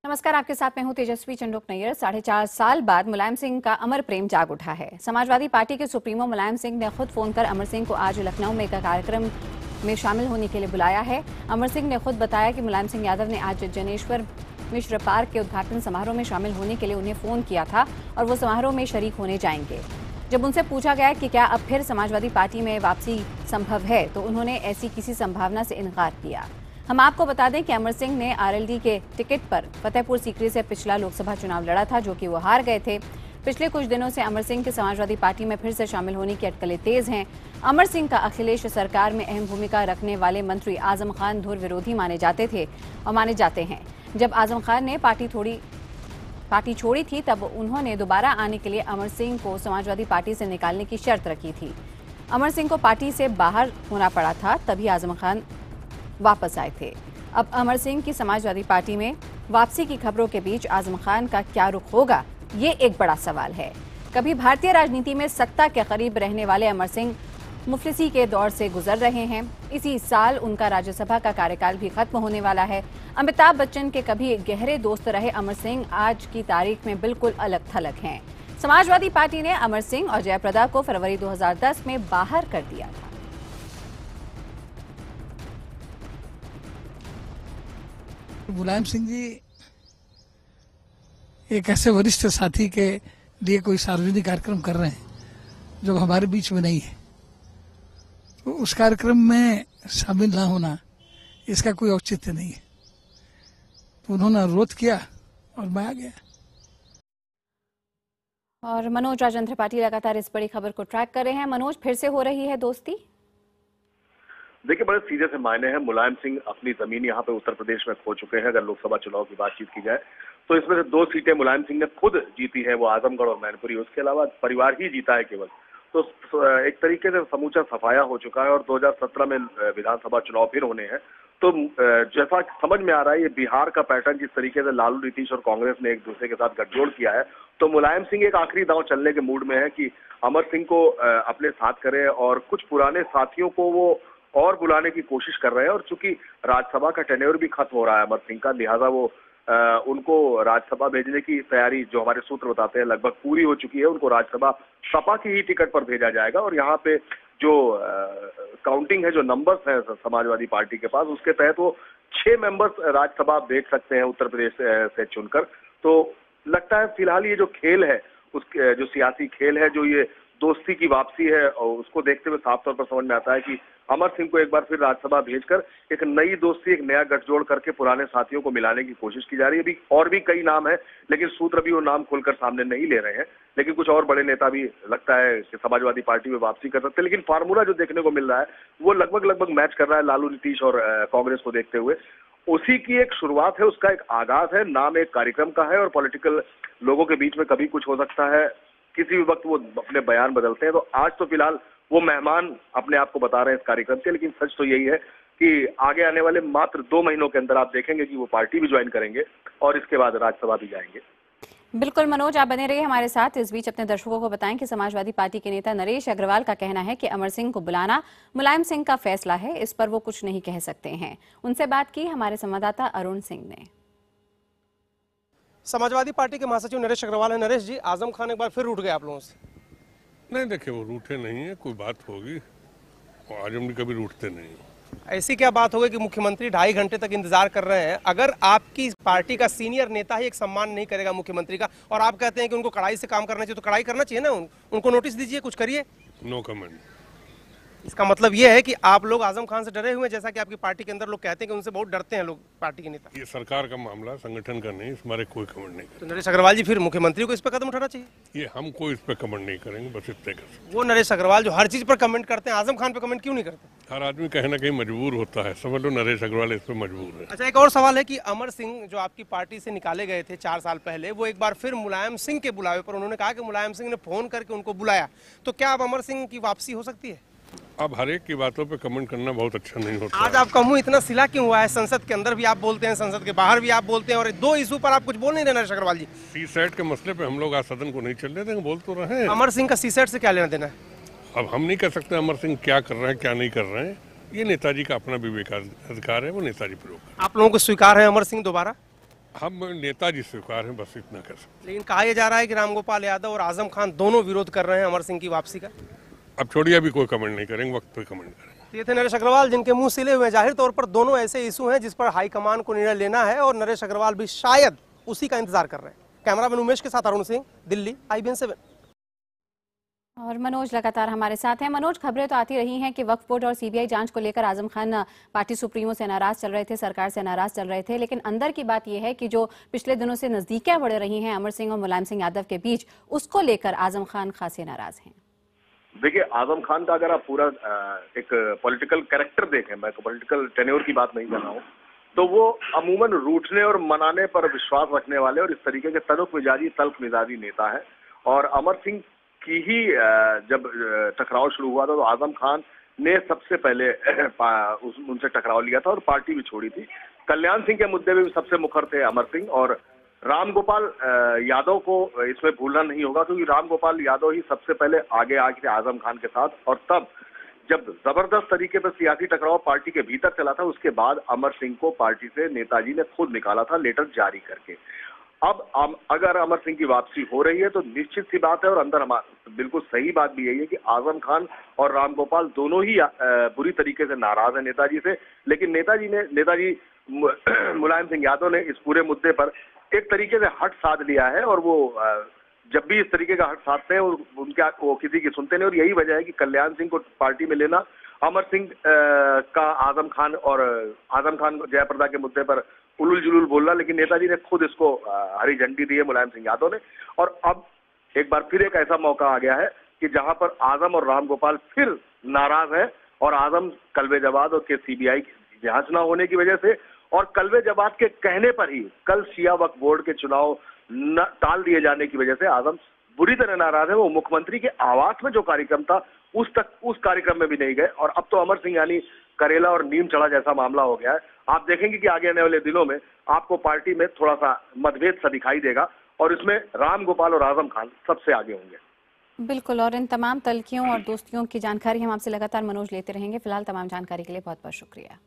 नमस्कार, आपके साथ मैं हूं तेजस्वी चंडोक नैयर। 4.5 साल बाद मुलायम सिंह का अमर प्रेम जाग उठा है। समाजवादी पार्टी के सुप्रीमो मुलायम सिंह ने खुद फोन कर अमर सिंह को आज लखनऊ में एक कार्यक्रम में शामिल होने के लिए बुलाया है। अमर सिंह ने खुद बताया कि मुलायम सिंह यादव ने आज जनेश्वर मिश्र पार्क के उद्घाटन समारोह में शामिल होने के लिए उन्हें फोन किया था और वो समारोह में शरीक होने जाएंगे। जब उनसे पूछा गया कि क्या अब फिर समाजवादी पार्टी में वापसी संभव है, तो उन्होंने ऐसी किसी संभावना से इनकार किया। हम आपको बता दें कि अमर सिंह ने आरएलडी के टिकट पर फतेहपुर सीकरी से पिछला लोकसभा चुनाव लड़ा था, जो कि वो हार गए थे। पिछले कुछ दिनों से अमर सिंह के समाजवादी पार्टी में फिर से शामिल होने की अटकलें तेज हैं। अमर सिंह का अखिलेश सरकार में अहम भूमिका रखने वाले मंत्री आजम खान धुर विरोधी माने जाते हैं। जब आजम खान ने पार्टी छोड़ी थी, तब उन्होंने दोबारा आने के लिए अमर सिंह को समाजवादी पार्टी से निकालने की शर्त रखी थी। अमर सिंह को पार्टी से बाहर होना पड़ा था, तभी आजम खान वापस आए थे। अब अमर सिंह की समाजवादी पार्टी में वापसी की खबरों के बीच आजम खान का क्या रुख होगा, ये एक बड़ा सवाल है। कभी भारतीय राजनीति में सत्ता के करीब रहने वाले अमर सिंह मुफलिसी के दौर से गुजर रहे हैं। इसी साल उनका राज्यसभा का कार्यकाल भी खत्म होने वाला है। अमिताभ बच्चन के कभी गहरे दोस्त रहे अमर सिंह आज की तारीख में बिल्कुल अलग थलग हैं। समाजवादी पार्टी ने अमर सिंह और जयप्रदा को फरवरी 2010 में बाहर कर दिया था। मुलायम सिंह जी एक ऐसे वरिष्ठ साथी के लिए कोई सार्वजनिक कार्यक्रम कर रहे हैं जो हमारे बीच में नहीं है, तो उस कार्यक्रम में शामिल ना होना इसका कोई औचित्य नहीं है। तो उन्होंने अनुरोध किया और मैं आ गया। और मनोज राजेंद्र त्रिपाठी लगातार इस बड़ी खबर को ट्रैक कर रहे हैं। मनोज, फिर से हो रही है दोस्ती? देखिए, बड़े सीधे से मायने हैं। मुलायम सिंह अपनी जमीन यहाँ पे उत्तर प्रदेश में खो चुके हैं। अगर लोकसभा चुनाव की बातचीत की जाए तो इसमें से 2 सीटें मुलायम सिंह ने खुद जीती है, वो आजमगढ़ और मैनपुरी। उसके अलावा परिवार ही जीता है केवल। तो एक तरीके से समूचा सफाया हो चुका है और 2017 में विधानसभा चुनाव फिर होने हैं। तो जैसा समझ में आ रहा है, ये बिहार का पैटर्न जिस तरीके से लालू, नीतीश और कांग्रेस ने एक दूसरे के साथ गठजोड़ किया है, तो मुलायम सिंह एक आखिरी दांव चलने के मूड में है कि अमर सिंह को अपने साथ करें और कुछ पुराने साथियों को वो और बुलाने की कोशिश कर रहे हैं। और चूंकि राज्यसभा का टेन्योर भी खत्म हो रहा है अमर सिंह का, लिहाजा वो उनको राज्यसभा भेजने की तैयारी, जो हमारे सूत्र बताते हैं, लगभग पूरी हो चुकी है। उनको राज्यसभा सपा की ही टिकट पर भेजा जाएगा और यहाँ पे जो काउंटिंग है, जो नंबर्स हैं समाजवादी पार्टी के पास, उसके तहत वो 6 मेंबर्स राज्यसभा भेज सकते हैं उत्तर प्रदेश से चुनकर। तो लगता है फिलहाल ये जो खेल है, उसके जो सियासी खेल है, जो ये दोस्ती की वापसी है, और उसको देखते हुए साफ तौर पर समझ में आता है कि अमर सिंह को एक बार फिर राज्यसभा भेजकर एक नई दोस्ती, एक नया गठजोड़ करके पुराने साथियों को मिलाने की कोशिश की जा रही है। अभी और भी कई नाम है, लेकिन सूत्र भी वो नाम खोलकर सामने नहीं ले रहे हैं। लेकिन कुछ और बड़े नेता भी लगता है कि समाजवादी पार्टी में वापसी कर सकते हैं। लेकिन फार्मूला जो देखने को मिल रहा है वो लगभग मैच कर रहा है लालू, नीतीश और कांग्रेस को देखते हुए। उसी की एक शुरुआत है, उसका एक आगाज है, नाम एक कार्यक्रम का है और पॉलिटिकल लोगों के बीच में कभी कुछ हो सकता है, किसी भी वक्त वो अपने बयान बदलते हैं। तो आज तो फिलहाल वो मेहमान अपने आप को बता रहे हैं इस कार्यक्रम के, लेकिन सच तो यही है कि आगे आने वाले मात्र 2 महीनों के अंदर आप देखेंगे कि वो पार्टी भी ज्वाइन करेंगे और इसके बाद राज्यसभा भी जाएंगे। बिल्कुल मनोज, आप बने रहिए हमारे साथ। इस बीच अपने दर्शकों को बताएं कि समाजवादी पार्टी के नेता नरेश अग्रवाल का कहना है कि अमर सिंह को बुलाना मुलायम सिंह का फैसला है, इस पर वो कुछ नहीं कह सकते हैं। उनसे बात की हमारे संवाददाता अरुण सिंह ने। समाजवादी पार्टी के महासचिव नरेश अग्रवाल है। नरेश जी, आजम खान एक बार फिर रूठ गए आप लोगों से? नहीं, देखिए, वो रूठे नहीं है, कोई बात होगी, और आजम भी कभी रूठते नहीं। ऐसी क्या बात हो गई कि मुख्यमंत्री 2.5 घंटे तक इंतजार कर रहे हैं? अगर आपकी पार्टी का सीनियर नेता ही एक सम्मान नहीं करेगा मुख्यमंत्री का, और आप कहते हैं कि उनको कड़ाई से काम करना चाहिए, तो कड़ाई करना चाहिए ना, उनको नोटिस दीजिए, कुछ करिए। No comment. इसका मतलब ये है कि आप लोग आजम खान से डरे हुए हैं, जैसा कि आपकी पार्टी के अंदर लोग कहते हैं कि उनसे बहुत डरते हैं लोग, पार्टी के नेता। ये सरकार का मामला, संगठन का नहीं, इस बारे कोई कमेंट नहीं तो नरेश अग्रवाल जी, फिर मुख्यमंत्री को इस पर कदम उठाना चाहिए। ये हम कोई इस पर कमेंट नहीं करेंगे, बस इतने कर सकते। वो नरेश अग्रवाल जो हर चीज पर कमेंट करते हैं, आजम खान पे कमेंट क्यों नहीं करते? हर आदमी कहीं ना कहीं मजबूर होता है, समझ लो नरेश अग्रवाल इस पर मजबूर है। अच्छा, एक और सवाल है कि अमर सिंह जो आपकी पार्टी से निकाले गए थे 4 साल पहले, वो एक बार फिर मुलायम सिंह के बुलावे पर, उन्होंने कहा कि मुलायम सिंह ने फोन करके उनको बुलाया, तो क्या अब अमर सिंह की वापसी हो सकती है? अब हर एक की बातों पे कमेंट करना बहुत अच्छा नहीं होता। आज आपका मुंह इतना सिला क्यों हुआ है? संसद के अंदर भी आप बोलते हैं, संसद के बाहर भी आप बोलते हैं, और 2 इशू पर आप कुछ बोल नहीं रहे नरेश अग्रवाल जी। सी-सैट के मसले पे हम लोग आज सदन को नहीं चलने देंगे, बोल तो रहे हैं। अमर सिंह का सी-सैट से क्या लेना देना है? अब हम नहीं कह सकते अमर सिंह क्या कर रहे हैं, क्या नहीं कर रहे हैं। ये नेताजी का अपना विवेकाधिकार है, वो नेताजी प्रयोग। आप लोगों को स्वीकार है अमर सिंह दोबारा? हम नेताजी स्वीकार हैं, बस इतना कर सकते। लेकिन कहा यह जा रहा है कि रामगोपाल यादव और आजम खान दोनों विरोध कर रहे हैं अमर सिंह की वापसी का। अब छोड़िए, अभी कोई कमेंट नहीं करेंगे, वक्त पे कमेंट करेंगे। ये थे नरेश अग्रवाल, जिनके मुंह सिले हुए हैं। जाहिर तौर पर दोनों ऐसे इशू हैं जिस पर हाईकमान को निर्णय लेना है और नरेश अग्रवाल भी शायद उसी का इंतजार कर रहे हैं। कैमरामैन उमेश के साथ अरुण सिंह, दिल्ली, IBN 7। और मनोज लगातार हमारे साथ हैं। मनोज, खबरें तो आती रही हैं कि वक्फ बोर्ड और CBI जांच को लेकर आजम खान पार्टी सुप्रीमो से नाराज चल रहे थे, सरकार से नाराज चल रहे थे, लेकिन अंदर की बात यह है कि जो पिछले दिनों से नजदीकियां बढ़ रही हैं अमर सिंह और मुलायम सिंह यादव के बीच, उसको लेकर आजम खान खासे नाराज हैं। देखिए, आजम खान का अगर आप पूरा एक पॉलिटिकल कैरेक्टर देखें, मैं पॉलिटिकल टेन्योर की बात नहीं कर रहा हूँ, तो वो अमूमन रूठने और मनाने पर विश्वास रखने वाले और इस तरीके के तल्ख मिजाजी नेता है। और अमर सिंह की ही जब टकराव शुरू हुआ था तो आजम खान ने सबसे पहले उनसे टकराव लिया था और पार्टी भी छोड़ी थी। कल्याण सिंह के मुद्दे में भी सबसे मुखर थे अमर सिंह, और रामगोपाल यादव को इसमें भूलना नहीं होगा, क्योंकि रामगोपाल यादव ही सबसे पहले आगे थे आजम खान के साथ। और तब जब जबरदस्त तरीके पर सियासी टकराव पार्टी के भीतर चला था, उसके बाद अमर सिंह को पार्टी से नेताजी ने खुद निकाला था, लेटर जारी करके। अब अगर अमर सिंह की वापसी हो रही है तो निश्चित सी बात है, और अंदर बिल्कुल सही बात भी यही है कि आजम खान और रामगोपाल दोनों ही बुरी तरीके से नाराज हैं नेताजी से। लेकिन नेताजी मुलायम सिंह यादव ने इस पूरे मुद्दे पर एक तरीके से हट साध लिया है, और वो जब भी इस तरीके का हट साधते हैं वो किसी की सुनते नहीं। और यही वजह है कि कल्याण सिंह को पार्टी में लेना, अमर सिंह का आजम खान जयप्रदा के मुद्दे पर उलूल जुलूल बोलना, लेकिन नेताजी ने खुद इसको हरी झंडी दी है मुलायम सिंह यादव ने। और अब एक बार फिर एक ऐसा मौका आ गया है कि जहां पर आजम और रामगोपाल फिर नाराज है, और आजम कलवे जवाद और CBI की जांच न होने की वजह से और कलवे जवाद के कहने पर ही कल शिया वक्फ बोर्ड के चुनाव टाल दिए जाने की वजह से आजम बुरी तरह नाराज है। वो मुख्यमंत्री के आवास में जो कार्यक्रम था उस कार्यक्रम में भी नहीं गए, और अब तो अमर सिंह यानी करेला और नीम चढ़ा जैसा मामला हो गया है। आप देखेंगे कि आगे आने वाले दिनों में आपको पार्टी में थोड़ा सा मतभेद सा दिखाई देगा, और इसमें रामगोपाल और आजम खान सबसे आगे होंगे। बिल्कुल, और इन तमाम तल्खियों और दोस्तियों की जानकारी हम आपसे लगातार मनोज लेते रहेंगे। फिलहाल तमाम जानकारी के लिए बहुत बहुत शुक्रिया।